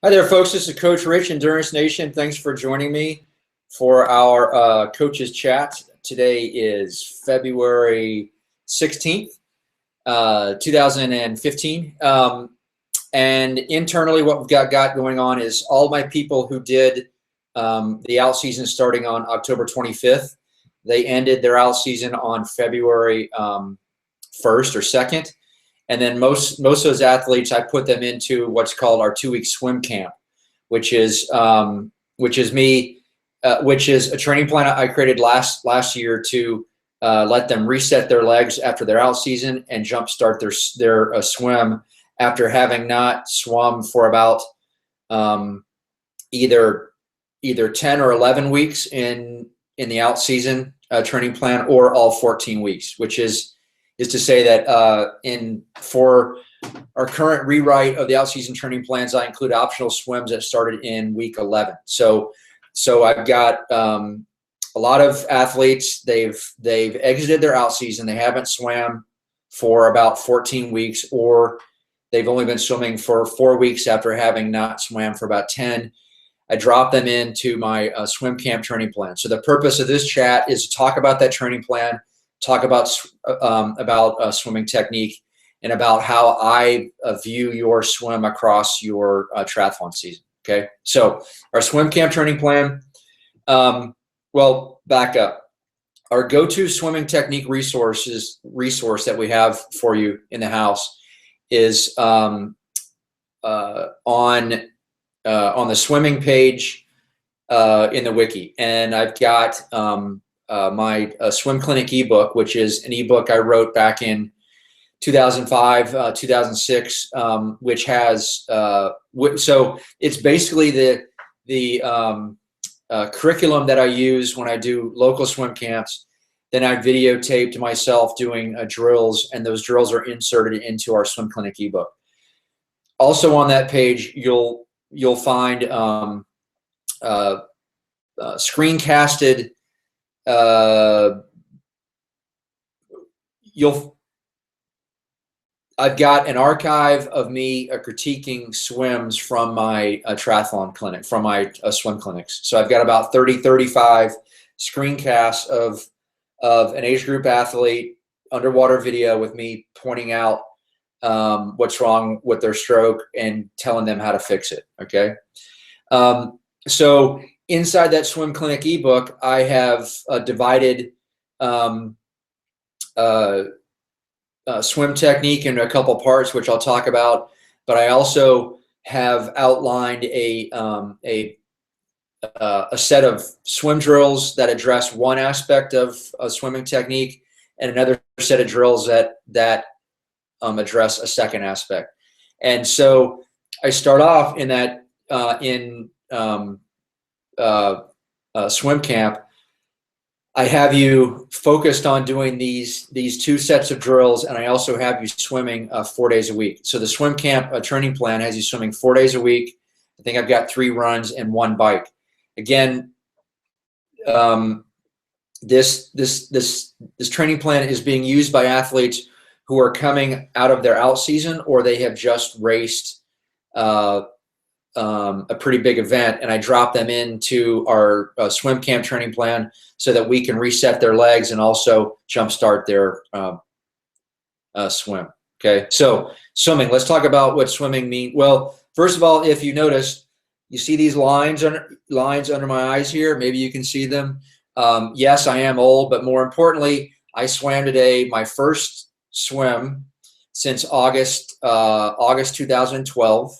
Hi there, folks. This is Coach Rich, Endurance Nation. Thanks for joining me for our coaches chat. Today is February 16th, 2015. And internally, what we've got going on is all my people who did the out season starting on October 25th. They ended their out season on February 1st or 2nd. And then most of those athletes, I put them into what's called our 2-week swim camp, which is me, which is a training plan I created last year to let them reset their legs after their out season and jumpstart their swim after having not swum for about either 10 or 11 weeks in the out season training plan, or all 14 weeks, which is to say that for our current rewrite of the out-season training plans, I include optional swims that started in week 11. So I've got a lot of athletes. They've exited their out-season. They haven't swam for about 14 weeks, or they've only been swimming for 4 weeks after having not swam for about 10. I drop them into my swim camp training plan. So the purpose of this chat is to talk about that training plan, talk about swimming technique, and about how I view your swim across your triathlon season. Okay, so our swim camp training plan. Well, back up. Our go-to swimming technique resource that we have for you in the house is on the swimming page in the wiki, and I've got my swim clinic ebook, which is an ebook I wrote back in 2005, 2006, which has so it's basically the curriculum that I use when I do local swim camps. Then I videotaped myself doing drills, and those drills are inserted into our swim clinic ebook. Also on that page, you'll find screencasted. I've got an archive of me critiquing swims from my triathlon clinic, from my swim clinics. So I've got about 35 screencasts of an age group athlete, underwater video with me pointing out what's wrong with their stroke and telling them how to fix it. Okay. So inside that swim clinic ebook, I have divided swim technique into a couple parts, which I'll talk about. But I also have outlined a set of swim drills that address one aspect of swimming technique, and another set of drills that address a second aspect. And so I start off in that swim camp. I have you focused on doing these two sets of drills, and I also have you swimming 4 days a week. So the swim camp training plan has you swimming 4 days a week. I think I've got 3 runs and 1 bike. Again, this training plan is being used by athletes who are coming out of their out season, or they have just raced a pretty big event, and I drop them into our swim camp training plan so that we can reset their legs and also jumpstart their swim. Okay, so swimming. Let's talk about what swimming means. Well, first of all, if you notice, you see these lines under my eyes here. Maybe you can see them. Yes, I am old, but more importantly, I swam today my first swim since August 2012,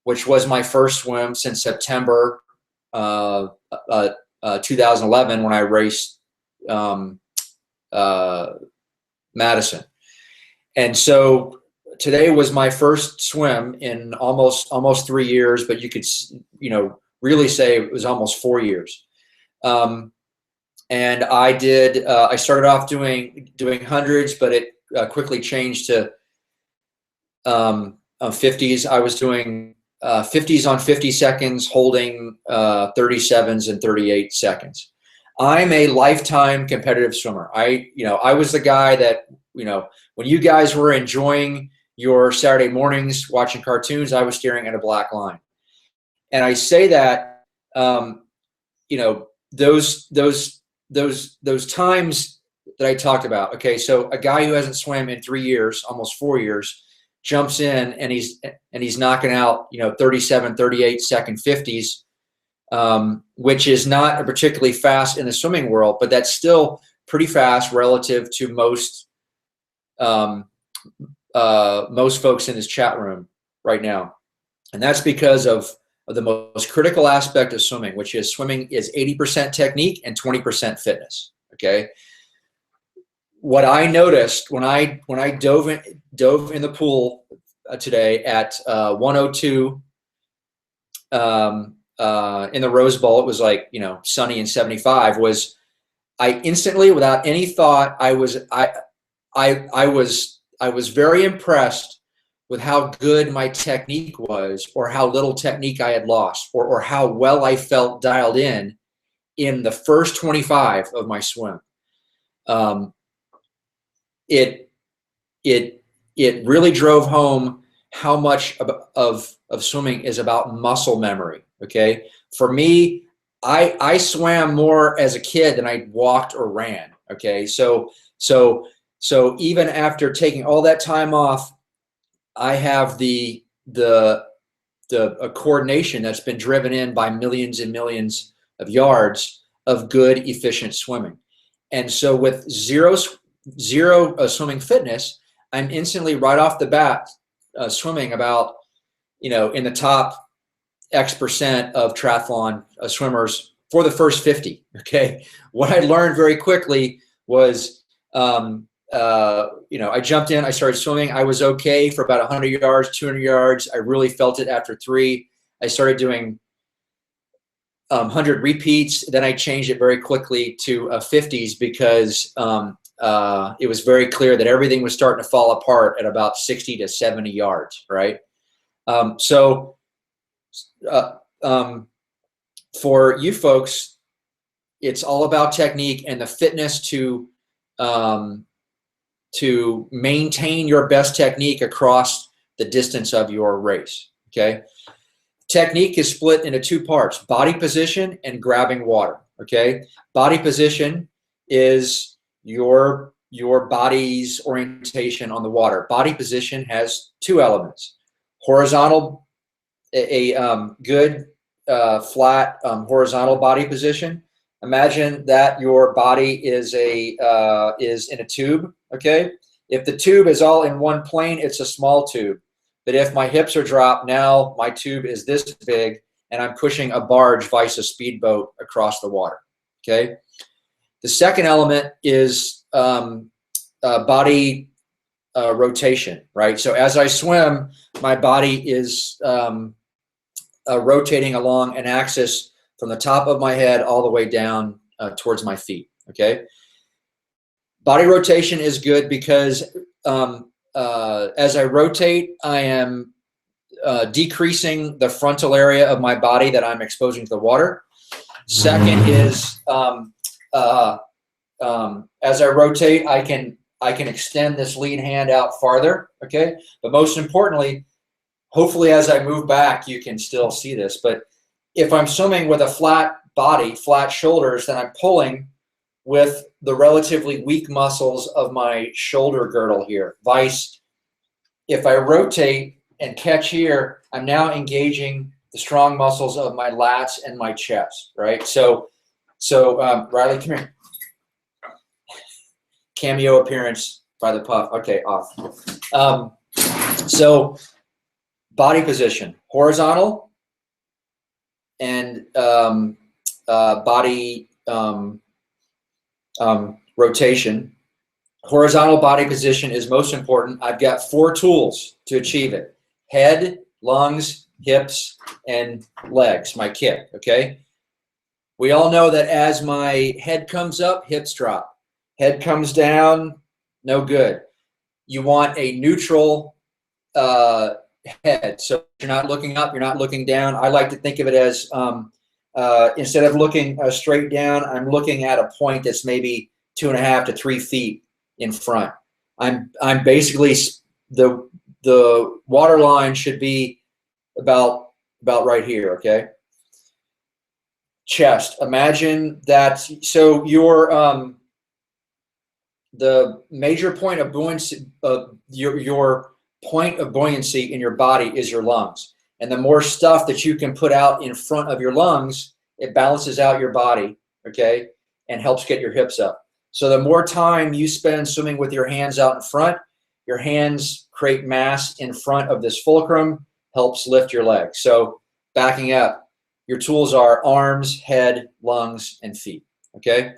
which was my first swim since September 2011, when I raced Madison. And so today was my first swim in almost 3 years, but you could really say it was almost 4 years. And I started off doing hundreds, but it quickly changed to 50s. I was doing 50s on 50 seconds, holding 37s and 38 seconds. I'm a lifetime competitive swimmer. I was the guy that, when you guys were enjoying your Saturday mornings watching cartoons, I was staring at a black line. And I say that, you know, those times that I talked about. Okay, so a guy who hasn't swam in 3 years, almost 4 years, jumps in and he's knocking out, you know, 37, 38 second 50s, which is not particularly fast in the swimming world, but that's still pretty fast relative to most folks in this chat room right now. And that's because of the most critical aspect of swimming, which is swimming is 80% technique and 20% fitness. Okay. What I noticed when I dove in the pool today at 102 in the Rose Bowl, it was like, you know, sunny and 75, was I instantly, without any thought, I was very impressed with how good my technique was, or how little technique I had lost, or how well I felt dialed in the first 25 of my swim. It really drove home how much of swimming is about muscle memory. Okay, for me, I swam more as a kid than I walked or ran. Okay, so even after taking all that time off, I have the coordination that's been driven in by millions and millions of yards of good, efficient swimming. And so with zero swimming fitness, I'm instantly right off the bat swimming about, you know, in the top X% of triathlon swimmers for the first 50. Okay, what I learned very quickly was, you know, I jumped in, I started swimming. I was okay for about 100 yards, 200 yards. I really felt it after 3. I started doing 100 repeats. Then I changed it very quickly to 50s because it was very clear that everything was starting to fall apart at about 60 to 70 yards, right? For you folks, it's all about technique and the fitness to maintain your best technique across the distance of your race. Okay, technique is split into 2 parts: body position and grabbing water. Okay, body position is your body's orientation on the water. Body position has 2 elements: horizontal, a good flat horizontal body position. Imagine that your body is in a tube. Okay, if the tube is all in one plane, it's a small tube. But if my hips are dropped, now my tube is this big, and I'm pushing a barge vice a speedboat across the water. Okay. The second element is body rotation, right? So as I swim, my body is rotating along an axis from the top of my head all the way down towards my feet. Okay. Body rotation is good because as I rotate, I am decreasing the frontal area of my body that I'm exposing to the water. Second is as I rotate, I can extend this lead hand out farther. Okay, but most importantly, hopefully as I move back, you can still see this. But if I'm swimming with a flat body, flat shoulders, then I'm pulling with the relatively weak muscles of my shoulder girdle here. Vice, if I rotate and catch here, I'm now engaging the strong muscles of my lats and my chest, right? So Riley, come here. Cameo appearance by the puff. Okay, off. So body position, horizontal, and body rotation. Horizontal body position is most important. I've got 4 tools to achieve it: head, lungs, hips, and legs, my kick. Okay. We all know that as my head comes up, hips drop. Head comes down, no good. You want a neutral head. So you're not looking up, you're not looking down. I like to think of it as instead of looking straight down, I'm looking at a point that's maybe 2.5 to 3 feet in front. I'm basically, the water line should be about about right here, okay? Chest. Imagine that. So your the major point of buoyancy, your point of buoyancy in your body is your lungs. And the more stuff that you can put out in front of your lungs, it balances out your body, okay, and helps get your hips up. So the more time you spend swimming with your hands out in front, your hands create mass in front of this fulcrum, helps lift your legs. So backing up, your tools are arms, head, lungs, and feet, okay?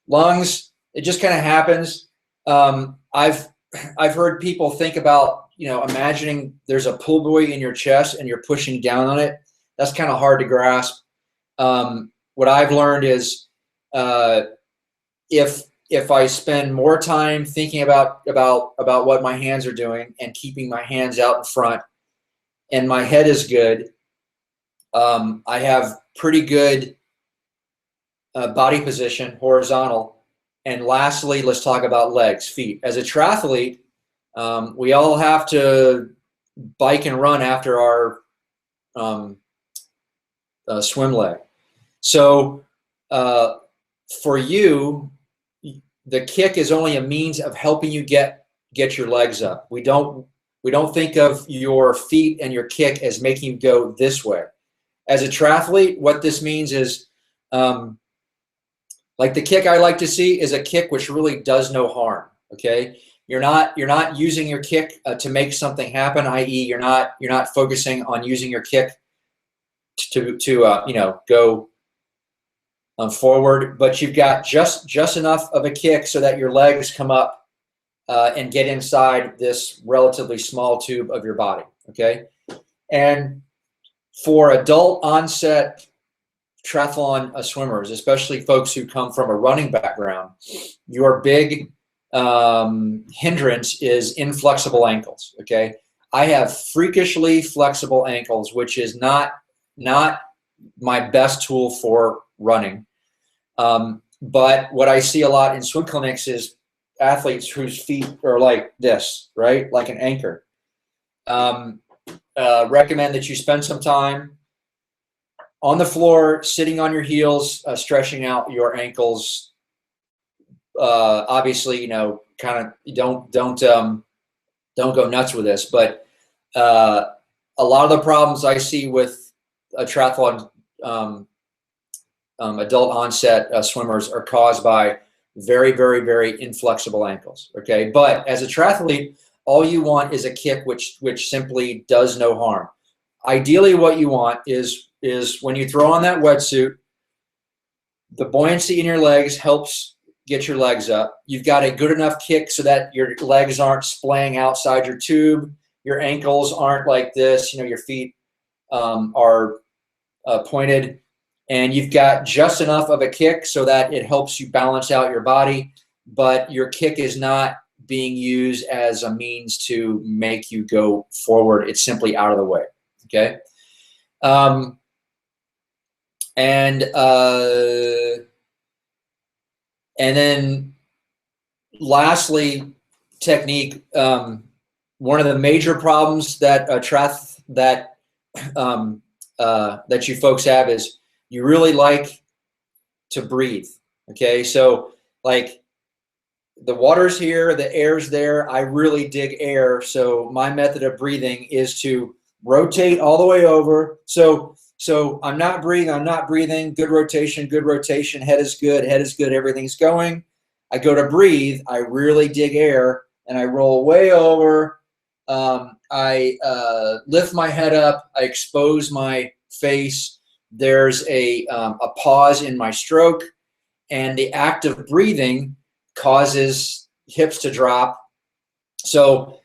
Lungs, it just kind of happens. I've heard people think about, you know, imagining there's a pull buoy in your chest and you're pushing down on it. That's kind of hard to grasp. What I've learned is if I spend more time thinking about what my hands are doing and keeping my hands out in front, and my head is good, I have pretty good body position, horizontal. And lastly, let's talk about legs, feet. As a triathlete, we all have to bike and run after our swim leg. So for you, the kick is only a means of helping you get your legs up. We don't think of your feet and your kick as making you go this way. As a triathlete, what this means is, like the kick I like to see is a kick which really does no harm. Okay, you're not using your kick to make something happen. I.e., you're not focusing on using your kick to you know, go forward, but you've got just enough of a kick so that your legs come up and get inside this relatively small tube of your body. Okay, and for adult onset triathlon swimmers, especially folks who come from a running background, your big hindrance is inflexible ankles. Okay, I have freakishly flexible ankles, which is not my best tool for running. But what I see a lot in swim clinics is athletes whose feet are like this, right, like an anchor. Recommend that you spend some time on the floor, sitting on your heels, stretching out your ankles. Obviously, you know, kind of don't go nuts with this, but a lot of the problems I see with a triathlon adult onset swimmers are caused by very, very, very inflexible ankles. Okay, but as a triathlete, all you want is a kick which simply does no harm. Ideally, what you want is when you throw on that wetsuit, the buoyancy in your legs helps get your legs up. You've got a good enough kick so that your legs aren't splaying outside your tube. Your ankles aren't like this. You know, your feet are pointed, and you've got just enough of a kick so that it helps you balance out your body, but your kick is not being used as a means to make you go forward. It's simply out of the way. Okay. And then lastly, technique. One of the major problems that that you folks have is you really like to breathe. Okay, so like the water's here, the air's there. I really dig air, so my method of breathing is to rotate all the way over. So I'm not breathing. Good rotation, head is good, everything's going. I go to breathe, I really dig air, and I roll way over. I lift my head up, I expose my face. There's a pause in my stroke, and the act of breathing causes hips to drop. So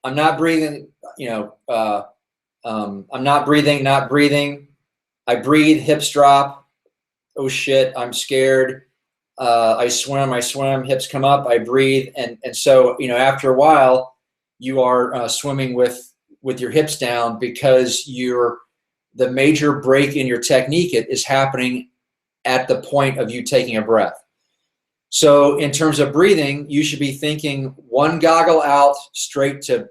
I'm not breathing, you know, I'm not breathing. I breathe, hips drop. Oh shit, I'm scared. I swim, hips come up, I breathe. And so, you know, after a while, you are swimming with your hips down because the major break in your technique is happening at the point of you taking a breath. So in terms of breathing, you should be thinking one goggle out straight to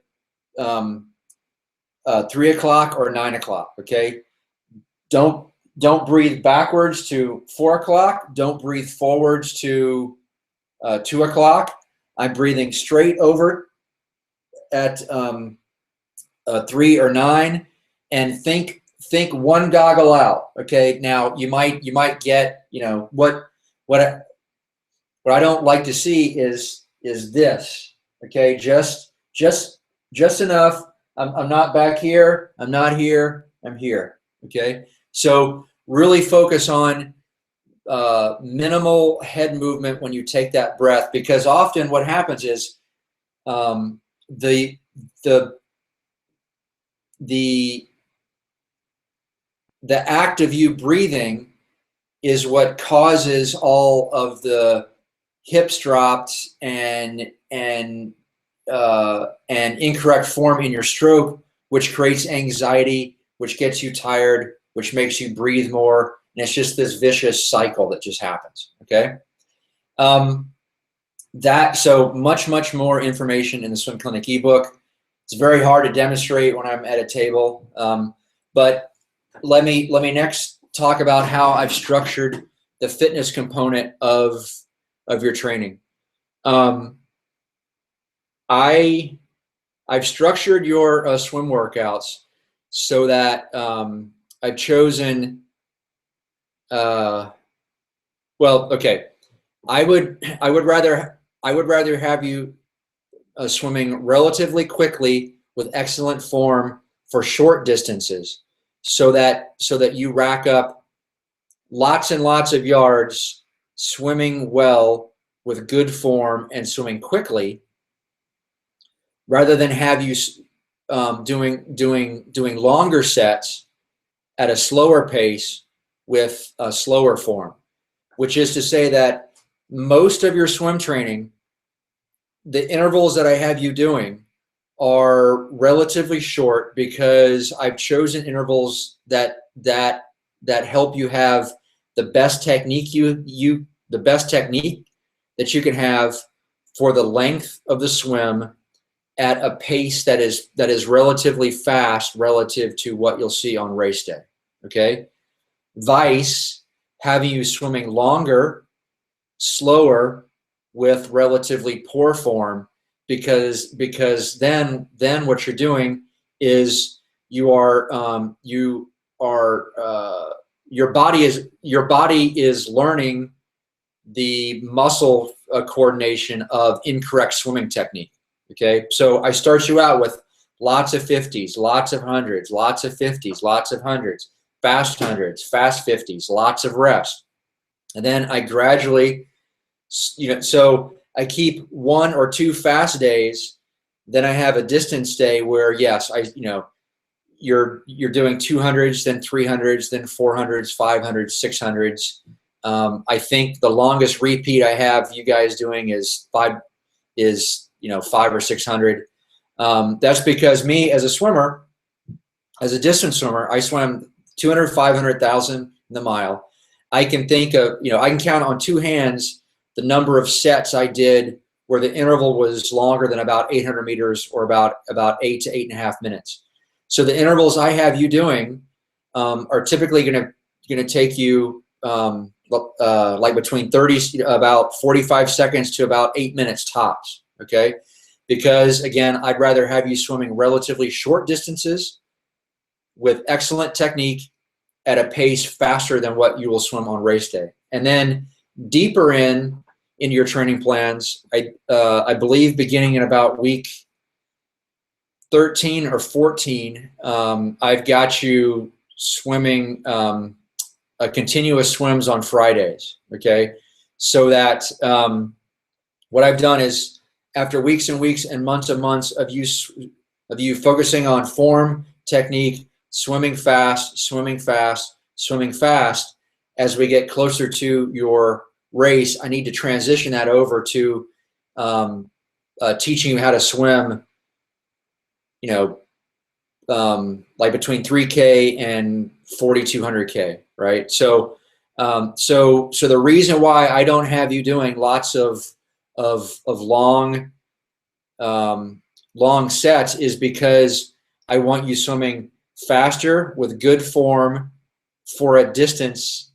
3 o'clock or 9 o'clock. Okay. Don't breathe backwards to 4 o'clock. Don't breathe forwards to 2 o'clock. I'm breathing straight over at 3 or 9, and think one goggle out. Okay. Now you might get, what I don't like to see is this. Okay. Just enough. I'm not back here. I'm not here. I'm here. Okay. So really focus on minimal head movement when you take that breath, because often what happens is the act of you breathing is what causes all of the hips dropped and incorrect form in your stroke, which creates anxiety, which gets you tired, which makes you breathe more. And it's just this vicious cycle that just happens. Okay. So much more information in the Swim Clinic ebook. It's very hard to demonstrate when I'm at a table. But let me next talk about how I've structured the fitness component of your training. I've structured your swim workouts so that I've chosen. Well, okay. I would rather have you swimming relatively quickly with excellent form for short distances, so that you rack up lots and lots of yards swimming well with good form and swimming quickly, rather than have you doing longer sets at a slower pace with a slower form, which is to say that most of your swim training, the intervals that I have you doing are relatively short, because I've chosen intervals that help you have the best technique the best technique that you can have for the length of the swim at a pace that is relatively fast relative to what you'll see on race day. Okay. Vice, having you swimming longer, slower, with relatively poor form, because then what you're doing is your body is learning the muscle coordination of incorrect swimming technique. Okay, so I start you out with lots of 50s, lots of hundreds, lots of 50s, lots of hundreds, fast 50s, lots of reps. And then I gradually, so I keep 1 or 2 fast days. Then I have a distance day where, yes, you're doing 200s, then 300s, then 400s, 500s, 600s. I think the longest repeat I have you guys doing is 5 or 600. That's because me as a swimmer, as a distance swimmer, I swam 200, 500,000 in the mile. I can think of, I can count on 2 hands the number of sets I did where the interval was longer than about 800 meters, or about 8 to 8.5 minutes. So the intervals I have you doing are typically going to take you like between about 45 seconds to about 8 minutes tops. Okay, because again, I'd rather have you swimming relatively short distances with excellent technique at a pace faster than what you will swim on race day. And then deeper in your training plans, I believe beginning in about week 13 or 14, I've got you swimming continuous swims on Fridays. Okay, so that what I've done is, after weeks and weeks and months of you focusing on form, technique, swimming fast, as we get closer to your race, I need to transition that over to teaching you how to swim, like between 3K and 4,200K, right? So the reason why I don't have you doing lots of long sets is because I want you swimming faster with good form for distances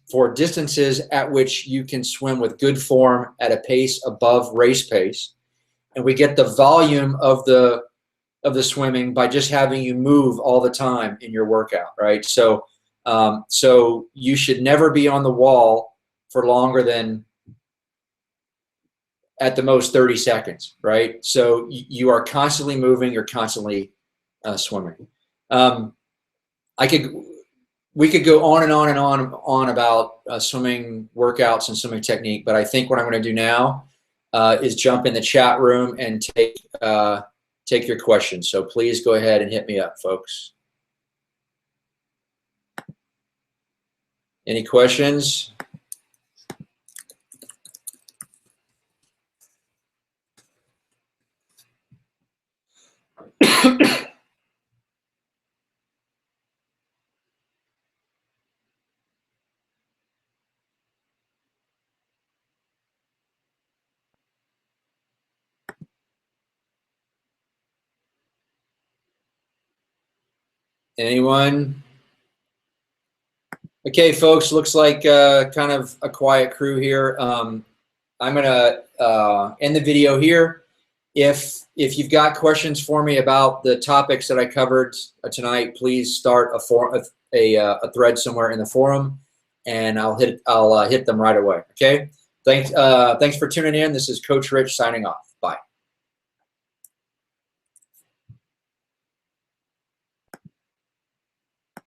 at which you can swim with good form at a pace above race pace. And we get the volume of the swimming by just having you move all the time in your workout, right? So so you should never be on the wall for longer than at the most 30 seconds, right? So you are constantly moving, you're constantly swimming. We could go on and on and on about swimming workouts and swimming technique, but I think what I'm going to do now is jump in the chat room and take your questions. So please go ahead and hit me up, folks. Any questions? Anyone? Okay, folks, looks like kind of a quiet crew here. I'm gonna end the video here. If you've got questions for me about the topics that I covered tonight, please start a thread somewhere in the forum, and I'll hit them right away. Okay. Thanks for tuning in. This is Coach Rich signing off.